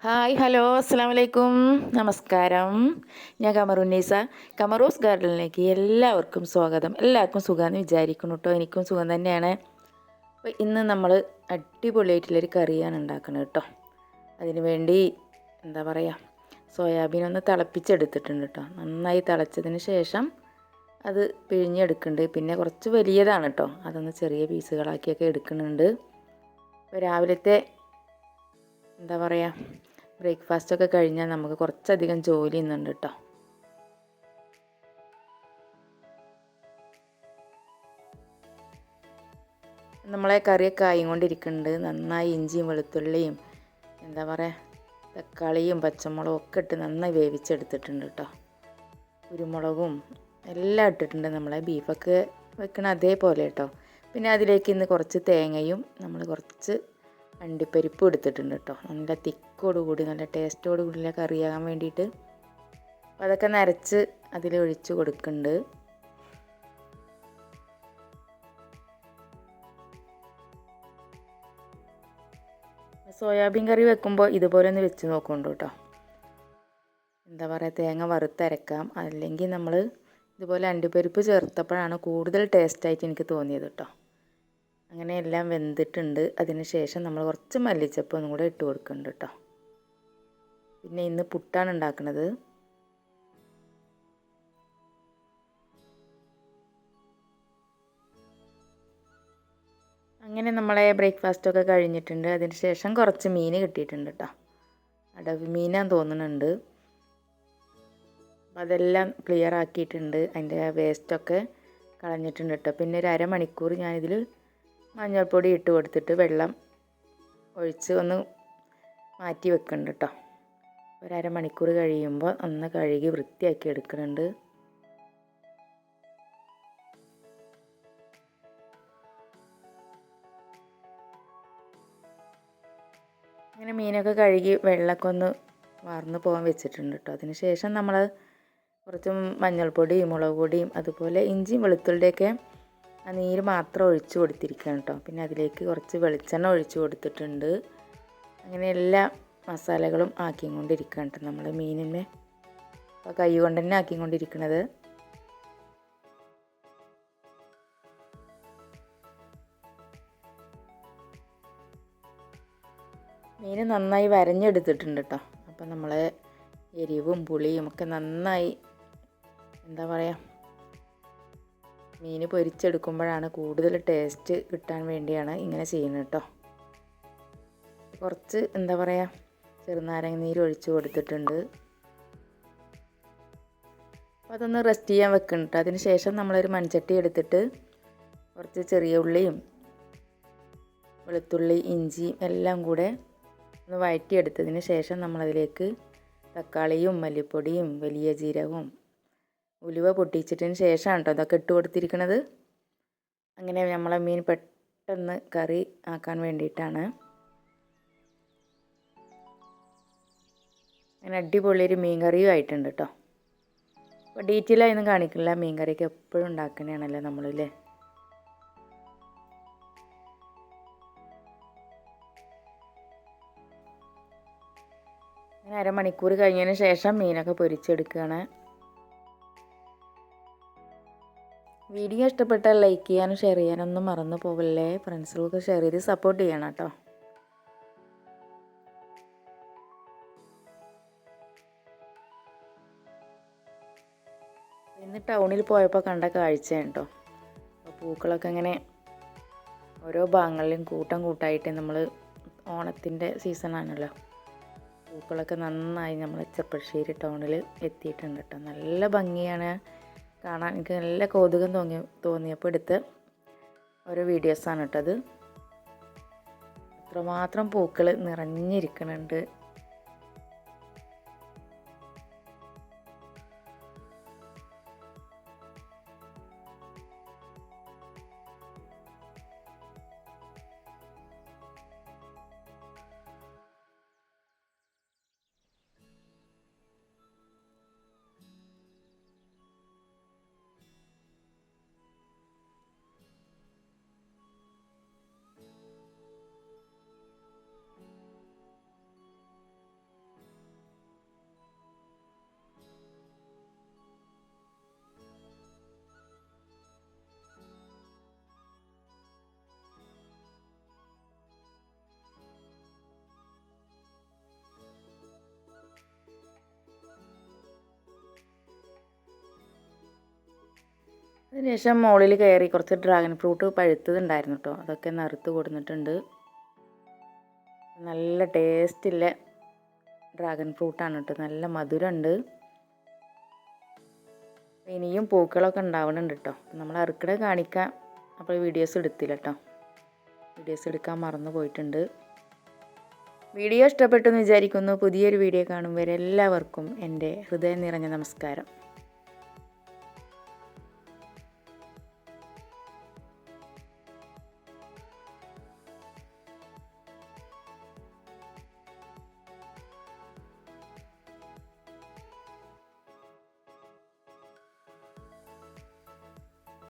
Hi hello അസ്സാം വലൈക്കും നമസ്കാരം. ഞാൻ കമറുന്നീസ. കമറൂസ് ഗാർഡനിലേക്ക് എല്ലാവർക്കും സ്വാഗതം. എല്ലാവർക്കും സുഖമാണെന്ന് വിചാരിക്കുന്നു കേട്ടോ. എനിക്കും സുഖം തന്നെയാണ്. അപ്പോൾ ഇന്ന് നമ്മൾ അടിപൊളിയായിട്ടുള്ളൊരു കറിയാണ് ഉണ്ടാക്കുന്നത് കേട്ടോ. അതിന് വേണ്ടി എന്താ പറയുക, സോയാബീൻ ഒന്ന് തിളപ്പിച്ചെടുത്തിട്ടുണ്ട് കേട്ടോ. നന്നായി തിളച്ചതിന് ശേഷം അത് പിഴിഞ്ഞെടുക്കുന്നുണ്ട്. പിന്നെ കുറച്ച് വലിയതാണ് കേട്ടോ, അതൊന്ന് ചെറിയ പീസുകളാക്കിയൊക്കെ എടുക്കുന്നുണ്ട്. അപ്പോൾ രാവിലത്തെ എന്താ പറയുക, ബ്രേക്ക്ഫാസ്റ്റൊക്കെ കഴിഞ്ഞാൽ നമുക്ക് കുറച്ചധികം ജോലി ഇന്നുണ്ട് കേട്ടോ. നമ്മളെ കറിയൊക്കെ ആയിക്കൊണ്ടിരിക്കുന്നുണ്ട്. നന്നായി ഇഞ്ചിയും വെളുത്തുള്ളിയും എന്താ പറയുക തക്കാളിയും പച്ചമുളകും ഒക്കെ ഇട്ട് നന്നായി വേവിച്ചെടുത്തിട്ടുണ്ട് കേട്ടോ. കുരുമുളകും എല്ലാം ഇട്ടിട്ടുണ്ട്, നമ്മളെ ബീഫൊക്കെ വെക്കണ അതേപോലെ കേട്ടോ. പിന്നെ അതിലേക്ക് ഇന്ന് കുറച്ച് തേങ്ങയും നമ്മൾ കുറച്ച് അണ്ടിപ്പരിപ്പും എടുത്തിട്ടുണ്ട് കേട്ടോ. നല്ല തിക്കോടുകൂടി നല്ല ടേസ്റ്റോട് കൂടിയുള്ള കറിയാകാൻ വേണ്ടിയിട്ട്. അപ്പോൾ അതൊക്കെ നരച്ച് അതിൽ ഒഴിച്ച് കൊടുക്കുന്നുണ്ട്. സോയാബീൻ കറി വെക്കുമ്പോൾ ഇതുപോലെ ഒന്ന് വെച്ച് നോക്കുന്നുണ്ട് കേട്ടോ. എന്താ പറയുക, തേങ്ങ വറുത്തരക്കാം, അല്ലെങ്കിൽ നമ്മൾ ഇതുപോലെ അണ്ടിപ്പരിപ്പ് ചേർത്തപ്പോഴാണ് കൂടുതൽ ടേസ്റ്റായിട്ട് എനിക്ക് തോന്നിയത് കേട്ടോ. അങ്ങനെ എല്ലാം വെന്തിട്ടുണ്ട്. അതിന് ശേഷം നമ്മൾ കുറച്ച് മല്ലിച്ചപ്പ് ഒന്നും കൂടെ ഇട്ട് കൊടുക്കുന്നുണ്ട് കേട്ടോ. പിന്നെ ഇന്ന് പുട്ടാണ് ഉണ്ടാക്കുന്നത്. അങ്ങനെ നമ്മളെ ബ്രേക്ക്ഫാസ്റ്റൊക്കെ കഴിഞ്ഞിട്ടുണ്ട്. അതിന് ശേഷം കുറച്ച് മീൻ കിട്ടിയിട്ടുണ്ട് കേട്ടോ. അടവ് മീനാന്ന് തോന്നുന്നുണ്ട്. അപ്പോൾ അതെല്ലാം ക്ലിയർ ആക്കിയിട്ടുണ്ട്, അതിൻ്റെ വേസ്റ്റൊക്കെ കളഞ്ഞിട്ടുണ്ട് കേട്ടോ. പിന്നെ ഒരു അരമണിക്കൂർ ഞാനിതിൽ മഞ്ഞൾപ്പൊടി ഇട്ട് കൊടുത്തിട്ട് വെള്ളം ഒഴിച്ച് ഒന്ന് മാറ്റി വെക്കുന്നുണ്ട് കേട്ടോ. ഒരമണിക്കൂർ കഴിയുമ്പോൾ ഒന്ന് കഴുകി വൃത്തിയാക്കി എടുക്കുന്നുണ്ട്. അങ്ങനെ മീനൊക്കെ കഴുകി വെള്ളമൊക്കെ ഒന്ന് വാർന്ന് പോകാൻ വെച്ചിട്ടുണ്ട് കേട്ടോ. അതിന് ശേഷം നമ്മൾ കുറച്ച് മഞ്ഞൾപ്പൊടിയും മുളക് പൊടിയും അതുപോലെ ഇഞ്ചിയും വെളുത്തുള്ളിയൊക്കെ ആ നീര് മാത്രം ഒഴിച്ച് കൊടുത്തിരിക്കുകയാണ് കേട്ടോ. പിന്നെ അതിലേക്ക് കുറച്ച് വെളിച്ചെണ്ണ ഒഴിച്ച് കൊടുത്തിട്ടുണ്ട്. അങ്ങനെ എല്ലാ മസാലകളും ആക്കിക്കൊണ്ടിരിക്കുകയാണ് കേട്ടോ നമ്മൾ മീനിനെ. അപ്പോൾ കൈ കൊണ്ട് തന്നെ ആക്കിക്കൊണ്ടിരിക്കുന്നത്. മീൻ നന്നായി വരഞ്ഞെടുത്തിട്ടുണ്ട് കേട്ടോ. അപ്പോൾ നമ്മൾ എരിവും പുളിയും ഒക്കെ നന്നായി എന്താ പറയുക, മീൻ പൊരിച്ചെടുക്കുമ്പോഴാണ് കൂടുതൽ ടേസ്റ്റ് കിട്ടാൻ വേണ്ടിയാണ് ഇങ്ങനെ ചെയ്യുന്നത് കേട്ടോ. കുറച്ച് എന്താ പറയുക ചെറുനാരങ്ങ നീര് ഒഴിച്ച് കൊടുത്തിട്ടുണ്ട്. അപ്പോൾ അതൊന്ന് റെസ്റ്റ് ചെയ്യാൻ വെക്കണം കേട്ടോ. അതിന് ശേഷം നമ്മളൊരു മൺചട്ടി എടുത്തിട്ട് കുറച്ച് ചെറിയ ഉള്ളിയും വെളുത്തുള്ളി ഇഞ്ചിയും എല്ലാം കൂടെ ഒന്ന് വഴറ്റിയെടുത്തതിന് ശേഷം നമ്മളതിലേക്ക് തക്കാളിയും മല്ലിപ്പൊടിയും വലിയ ജീരകവും ഉലുവ പൊട്ടിച്ചിട്ടതിന് ശേഷമാണ് കേട്ടോ അതൊക്കെ ഇട്ട് കൊടുത്തിരിക്കുന്നത്. അങ്ങനെ നമ്മളെ മീൻ പെട്ടെന്ന് കറി ആക്കാൻ വേണ്ടിയിട്ടാണ്. അങ്ങനെ അടിപൊളിയൊരു മീൻ കറിയും ആയിട്ടുണ്ട് കേട്ടോ. അപ്പോൾ ഡീറ്റെയിലായൊന്നും കാണിക്കില്ല, മീൻ കറിയൊക്കെ എപ്പോഴും ഉണ്ടാക്കണതാണല്ലോ നമ്മളല്ലേ. അങ്ങനെ അരമണിക്കൂർ കഴിഞ്ഞതിന് ശേഷം മീനൊക്കെ പൊരിച്ചെടുക്കുകയാണ്. വീഡിയോ ഇഷ്ടപ്പെട്ടാൽ ലൈക്ക് ചെയ്യാനും ഷെയർ ചെയ്യാനൊന്നും മറന്നു പോകല്ലേ. ഫ്രണ്ട്സുകൾക്ക് ഷെയർ ചെയ്ത് സപ്പോർട്ട് ചെയ്യണം കേട്ടോ. ഇന്ന് ടൗണിൽ പോയപ്പോൾ കണ്ട കാഴ്ചയാണ് കേട്ടോ. പൂക്കളൊക്കെ ഇങ്ങനെ ഓരോ ഭാഗങ്ങളിലും കൂട്ടം കൂട്ടായിട്ട്, നമ്മൾ ഓണത്തിൻ്റെ സീസണാണല്ലോ, പൂക്കളൊക്കെ നന്നായി നമ്മൾ ചെപ്പശ്ശേരി ടൗണിൽ എത്തിയിട്ടുണ്ട് കേട്ടോ. നല്ല ഭംഗിയാണ് കാണാൻ. എനിക്ക് നല്ല കൗതുകം തോന്നിയപ്പോൾ എടുത്ത ഓരോ വീഡിയോസാണ് കേട്ടത്. അത്രമാത്രം പൂക്കൾ നിറഞ്ഞിരിക്കുന്നുണ്ട്. അതിനുശേഷം മുകളിൽ കയറി കുറച്ച് ഡ്രാഗൺ ഫ്രൂട്ട് പഴുത്തതുണ്ടായിരുന്നു കേട്ടോ, അതൊക്കെ നറുത്ത് കൊടുത്തിട്ടുണ്ട്. നല്ല ടേസ്റ്റുള്ള ഡ്രാഗൺ ഫ്രൂട്ടാണ് കേട്ടോ, നല്ല മധുരമുണ്ട്. ഇനിയും പൂക്കളൊക്കെ ഉണ്ടാവുന്നുണ്ട് കേട്ടോ, നമ്മൾ അറുക്കട കാണിക്കാം. അപ്പോൾ വീഡിയോസ് എടുത്തില്ല കേട്ടോ, വീഡിയോസ് എടുക്കാൻ മറന്നു പോയിട്ടുണ്ട്. വീഡിയോ ഇഷ്ടപ്പെട്ടെന്ന് വിചാരിക്കുന്നു. പുതിയൊരു വീഡിയോ കാണും വരെ എല്ലാവർക്കും എൻ്റെ ഹൃദയം നിറഞ്ഞ നമസ്കാരം.